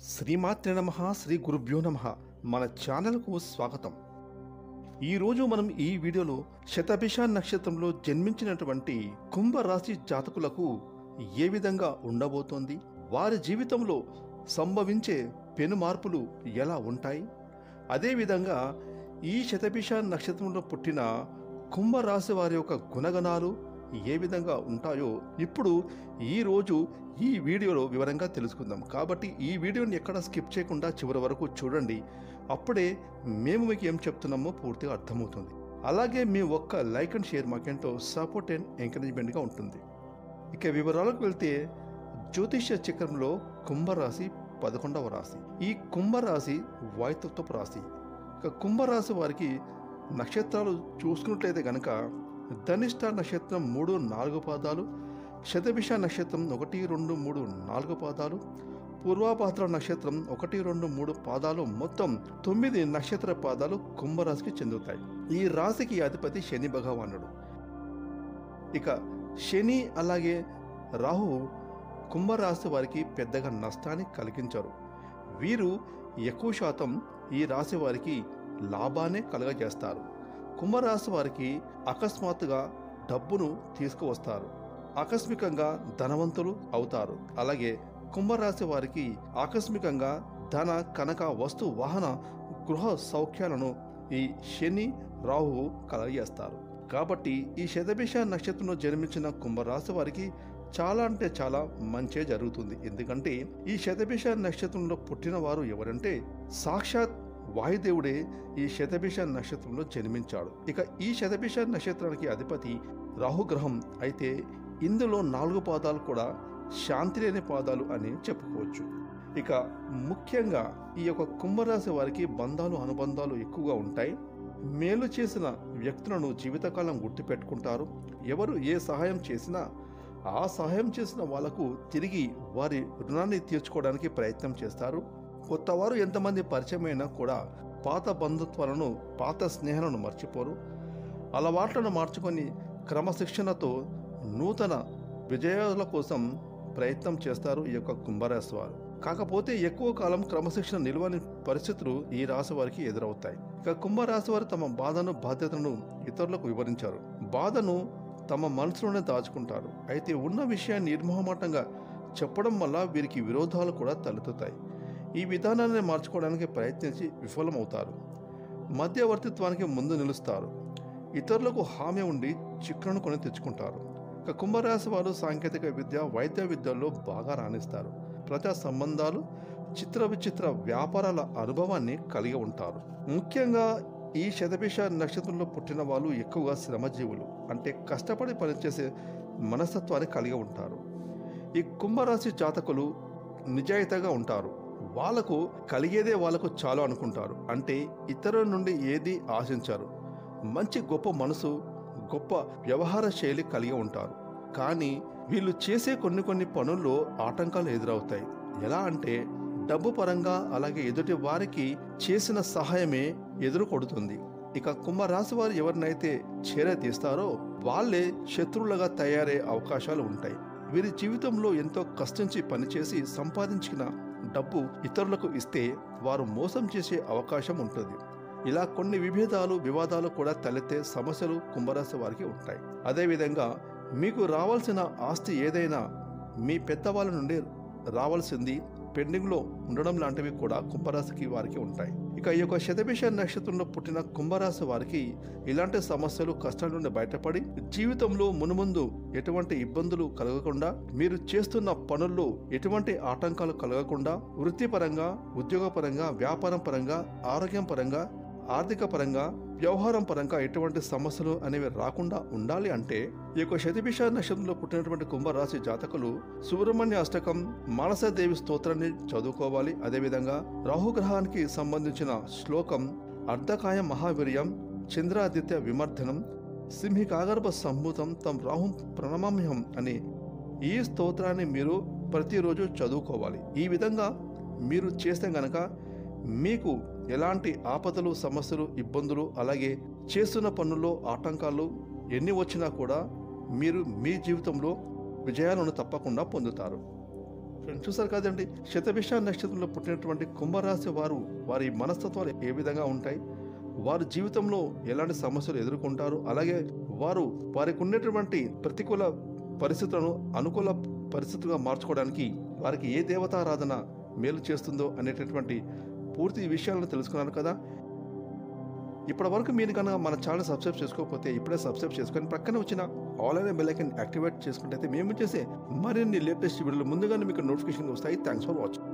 శ్రీమాత్రే నమః శ్రీ గురుభ్యో నమః మన ఛానల్కు స్వాగతం. ఈరోజు మనం ఈ వీడియోలో శతభిష నక్షత్రంలో జన్మించినటువంటి కుంభరాశి జాతకులకు ఏ విధంగా ఉండబోతోంది, వారి జీవితంలో సంభవించే పెను మార్పులు ఎలా ఉంటాయి, అదేవిధంగా ఈ శతభిష నక్షత్రంలో పుట్టిన కుంభరాశి వారి యొక్క గుణగణాలు ఏ విధంగా ఉంటాయో ఇప్పుడు ఈరోజు ఈ వీడియోలో వివరంగా తెలుసుకుందాం. కాబట్టి ఈ వీడియోని ఎక్కడ స్కిప్ చేయకుండా చివరి వరకు చూడండి. అప్పుడే మేము మీకు ఏం చెప్తున్నామో పూర్తిగా అర్థమవుతుంది. అలాగే మీ ఒక్క లైక్ అండ్ షేర్ మాకెంతో సపోర్ట్ అండ్ ఎంకరేజ్మెంట్గా ఉంటుంది. ఇక వివరాలకు వెళ్తే జ్యోతిష్య చక్రంలో కుంభరాశి 11వ రాశి. ఈ కుంభరాశి వాయుతత్వపు రాశి. ఇక కుంభరాశి వారికి నక్షత్రాలు చూసుకున్నట్లయితే కనుక ధనిష్ట నక్షత్రం 3-4 పాదాలు, శతభిష నక్షత్రం 1-2-3-4 పాదాలు, పూర్వాభాద్ర నక్షత్రం 1-2-3 పాదాలు, మొత్తం 9 నక్షత్ర పాదాలు కుంభరాశికి చెందుతాయి. ఈ రాశికి అధిపతి శని భగవానుడు. ఇక శని అలాగే రాహు కుంభరాశి వారికి పెద్దగా నష్టాన్ని కలిగించరు. వీరు ఎక్కువ శాతం ఈ రాశి వారికి లాభాన్ని కలుగజేస్తారు. కుంభరాశి వారికి అకస్మాత్తుగా డబ్బును తీసుకువస్తారు, ఆకస్మికంగా ధనవంతులు అవుతారు. అలాగే కుంభరాశి వారికి ఆకస్మికంగా ధన కనక వస్తు వాహన గృహ సౌఖ్యాలను ఈ శని రాహువు కలగజేస్తారు. కాబట్టి ఈ శతభిష నక్షత్రంలో జన్మించిన కుంభరాశి వారికి చాలా అంటే చాలా మంచే జరుగుతుంది. ఎందుకంటే ఈ శతభిష నక్షత్రంలో పుట్టిన వారు ఎవరంటే సాక్షాత్ వాయుదేవుడే ఈ శతభిష నక్షత్రంలో జన్మించాడు. ఇక ఈ శతభిష నక్షత్రానికి అధిపతి రాహుగ్రహం అయితే ఇందులో 4 పాదాలు కూడా శాంతి లేని పాదాలు అని చెప్పుకోవచ్చు. ఇక ముఖ్యంగా ఈ యొక్క కుంభరాశి వారికి బంధాలు అనుబంధాలు ఎక్కువగా ఉంటాయి. మేలు చేసిన వ్యక్తులను జీవితకాలం గుర్తుపెట్టుకుంటారు. ఎవరు ఏ సహాయం చేసినా ఆ సహాయం చేసిన వాళ్లకు తిరిగి వారి రుణాన్ని తీర్చుకోవడానికి ప్రయత్నం చేస్తారు. కొత్తవారు ఎంతమంది పరిచయమైనా కూడా పాత బంధుత్వాలను పాత స్నేహాలను మర్చిపోరు. అలవాట్లను మార్చుకొని క్రమశిక్షణతో నూతన విజయాల కోసం ప్రయత్నం చేస్తారు ఈ యొక్క కుంభరాశి వారు. కాకపోతే ఎక్కువ కాలం క్రమశిక్షణ నిలవని పరిస్థితులు ఈ రాశి వారికి ఎదురవుతాయి. ఇక కుంభరాశి వారు తమ బాధను బాధ్యతను ఇతరులకు వివరించారు. బాధను తమ మనసులోనే దాచుకుంటారు. అయితే ఉన్న విషయాన్ని నిర్మోహమాటంగా చెప్పడం వల్ల వీరికి విరోధాలు కూడా తలెత్తుతాయి. ఈ విధానాన్ని మార్చుకోవడానికి ప్రయత్నించి విఫలమవుతారు. మధ్యవర్తిత్వానికి ముందు నిలుస్తారు. ఇతరులకు హామీ ఉండి చిక్కులను కొని తెచ్చుకుంటారు. ఇక కుంభరాశి వారు సాంకేతిక విద్య వైద్య విద్యల్లో బాగా రాణిస్తారు. ప్రజా సంబంధాలు చిత్ర విచిత్ర వ్యాపారాల అనుభవాన్ని కలిగి ఉంటారు. ముఖ్యంగా ఈ శతభిష నక్షత్రంలో పుట్టిన వాళ్ళు ఎక్కువగా శ్రమజీవులు, అంటే కష్టపడి పనిచేసే మనస్తత్వాన్ని కలిగి ఉంటారు. ఈ కుంభరాశి జాతకులు నిజాయితీగా ఉంటారు. వాళ్లకు కలిగేదే వాళ్లకు చాలు అనుకుంటారు. అంటే ఇతరుల నుండి ఏది ఆశించారు. మంచి గొప్ప మనసు, గొప్ప వ్యవహార శైలి కలిగి ఉంటారు. కానీ వీళ్ళు చేసే కొన్ని పనుల్లో ఆటంకాలు ఎదురవుతాయి. ఎలా అంటే డబ్బు పరంగా, అలాగే ఎదుటి వారికి చేసిన సహాయమే ఎదురుకొడుతుంది. ఇక కుంభరాశి వారు ఎవరినైతే చేరతీస్తారో వాళ్లే శత్రువులుగా తయారయ్యే అవకాశాలు ఉంటాయి. వీరి జీవితంలో ఎంతో కష్టించి పనిచేసి సంపాదించిన డబ్బు ఇతరులకు ఇస్తే వారు మోసం చేసే అవకాశం ఉంటుంది. ఇలా కొన్ని వివాదాలు కూడా తలెత్తే సమస్యలు కుంభరాశి వారికి ఉంటాయి. అదేవిధంగా మీకు రావాల్సిన ఆస్తి ఏదైనా మీ పెద్దవాళ్ళ నుండి రావాల్సింది పెండింగ్లో ఉండడం లాంటివి కూడా కుంభరాశికి వారికి ఉంటాయి. ఇక ఈ యొక్క శతభిష నక్షత్రంలో పుట్టిన కుంభరాశి వారికి ఇలాంటి సమస్యలు కష్టాల నుండి బయటపడి జీవితంలో మునుముందు ఎటువంటి ఇబ్బందులు కలగకుండా, మీరు చేస్తున్న పనుల్లో ఎటువంటి ఆటంకాలు కలగకుండా, వృత్తిపరంగా, ఉద్యోగపరంగా, వ్యాపారం పరంగా, ఆరోగ్యం పరంగా, ఆర్థిక పరంగా, వ్యవహారం పరంగా ఎటువంటి సమస్యలు అనేవి రాకుండా ఉండాలి అంటే ఈ యొక్క శతభిష నక్షత్రంలో పుట్టినటువంటి కుంభరాశి జాతకులు సుబ్రహ్మణ్య అష్టకం, మానసాదేవి స్తోత్రాన్ని చదువుకోవాలి. అదేవిధంగా రాహుగ్రహానికి సంబంధించిన శ్లోకం అర్ధకాయ మహావీర్యం చంద్రాదిత్య విమర్ధనం సింహికాగర్భ సంభూతం తం రాహుం ప్రణమామ్యం అనే ఈ స్తోత్రాన్ని మీరు ప్రతిరోజు చదువుకోవాలి. ఈ విధంగా మీరు చేస్తే గనక మీకు ఎలాంటి ఆపదలు, సమస్యలు, ఇబ్బందులు, అలాగే చేస్తున్న పనుల్లో ఆటంకాలు ఎన్ని వచ్చినా కూడా మీరు మీ జీవితంలో విజయాలను తప్పకుండా పొందుతారు. ఫ్రెండ్స్ చూసారు కదండి, శతభిష నక్షత్రంలో పుట్టినటువంటి కుంభరాశి వారు వారి మనస్తత్వాలు ఏ విధంగా ఉంటాయి, వారి జీవితంలో ఎలాంటి సమస్యలు ఎదుర్కొంటారు, అలాగే వారు వారికి ఉన్నటువంటి ప్రతికూల పరిస్థితులను అనుకూల పరిస్థితులుగా మార్చుకోవడానికి వారికి ఏ దేవతారాధన మేలు చేస్తుందో అనేటటువంటి పూర్తి విషయాలను తెలుసుకున్నారు కదా. ఇప్పటి వరకు మీరు కనుక మన ఛానల్ సబ్స్క్రైబ్ చేసుకోకపోతే ఇప్పుడే సబ్స్క్రైబ్ చేసుకొని పక్కన వచ్చిన ఆల్ అనే బెల్ ఐకాన్ యాక్టివేట్ చేసుకుంటే మేము చేసే మరిన్ని లేటెస్ట్ వీడియోలు ముందుగానే మీకు నోటిఫికేషన్ వస్తాయి. Thanks for watching.